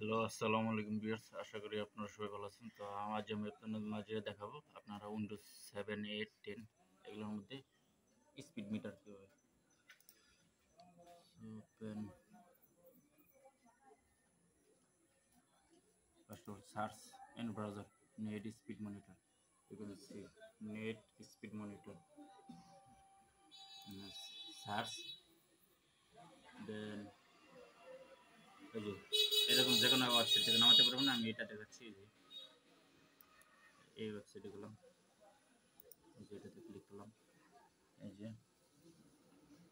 Hello, আসসালামু আলাইকুম viewers. আশা করি আপনারা সবাই ভালো আছেন। তো আজ আমি আপনাদের মাঝে দেখাবো আপনারা উইন্ডোজ 7, 8, 10 এগুলোর মধ্যে স্পিড মিটার কীভাবে open first of all search in browser net speed monitor. You can see net speed monitor. Search then এই যে এরকম যে কোনো ওয়েবসাইট থেকে নামাতে পারবেন না। আমি এটা দেখাচ্ছি। এই ওয়েবসাইটে গেলাম, এই যে এটাতে ক্লিক করলাম, এই যে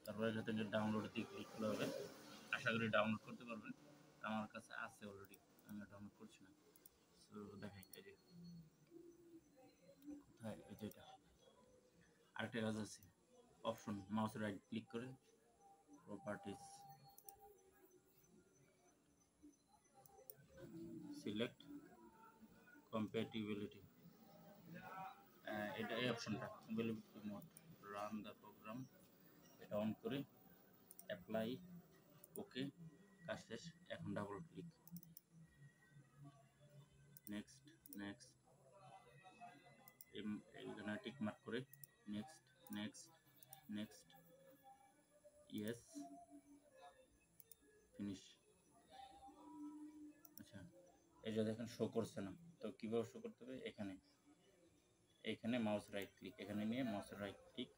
তারপরে এখান থেকে ডাউনলোড দিয়ে ক্লিক করলে হবে। আশা করি ডাউনলোড করতে পারবেন। আমার কাছে আছে অলরেডি, আমি ডাউনলোড করছি না। সো দেখাই, এই যে কোথায়, এই যে এটা আরেকটা কাজ আছে, অপশন মাউস রাইট ক্লিক করে প্রপার্টিজ সিলেক্ট কম্প্যাটিবিলিটি, এটা এই অপশনটা available mode run the program, এটা অন করে অ্যাপ্লাই, ওকে, কাজ শেষ। এখন ডাবল ক্লিক, নেক্সট নেক্সট, এইখানে টিক মার্ক করে next next next, yes, finish. আচ্ছা, এই যে দেখেন শো করছে না, তো কীভাবে শো করতে হবে? এখানে মাউস রাইট ক্লিক, এখানে নিয়ে মাউস রাইট ক্লিক,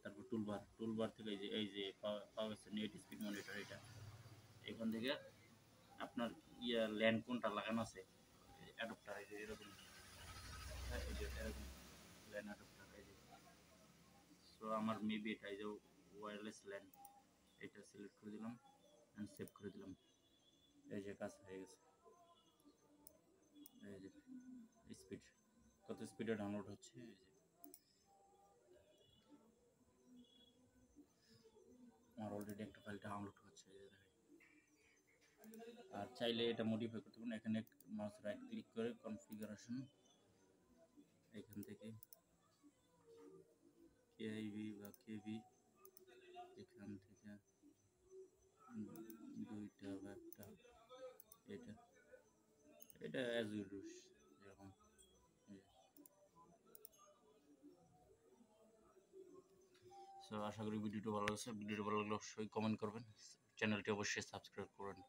তারপর টুলবার থেকে এই যে পাওয়া গেছে নেট স্পিড মনিটর, এটা এখান থেকে আপনার ল্যান্ড কোনটা লাগানো আছে অ্যাডাপ্টার, এই যে এরকম, এই যে এরকম ল্যান্ড অ্যাডাপ্টার, এই যে। সো আমার মেবি এটা এই যে ওয়্যারলেস ল্যান্ড, এটা সিলেক্ট করে দিলাম অ্যান্ড সেভ করে দিলাম। এই যে কাজ হয়ে গেছে। এই যে স্পিড, কত স্পিডে ডাউনলোড হচ্ছে, এই যে আমার অলরেডি একটা ফাইল ডাউনলোড হচ্ছে, এই যে দেখেন। আর চাইলে এটা মডিফাই করতে পারেন, এখানে মাউস রাইট ক্লিক করে কনফিগারেশন, এখান থেকে কেআইভি বা কেভি, এখান থেকে দুইটা বা একটা, এটা অ্যাজ ইউজ যেরকম। সো আশা করি ভিডিওটি ভালো লাগছে। ভিডিওটি ভালো লাগলে অবশ্যই কমেন্ট করবেন, চ্যানেলটি অবশ্যই সাবস্ক্রাইব করবেন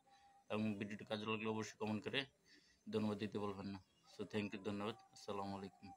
এবং ভিডিওটি কাজে লাগলে অবশ্যই কমেন্ট করে ধন্যবাদ দিতে বলবেন না। সো থ্যাংক ইউ, ধন্যবাদ, আসসালামু আলাইকুম।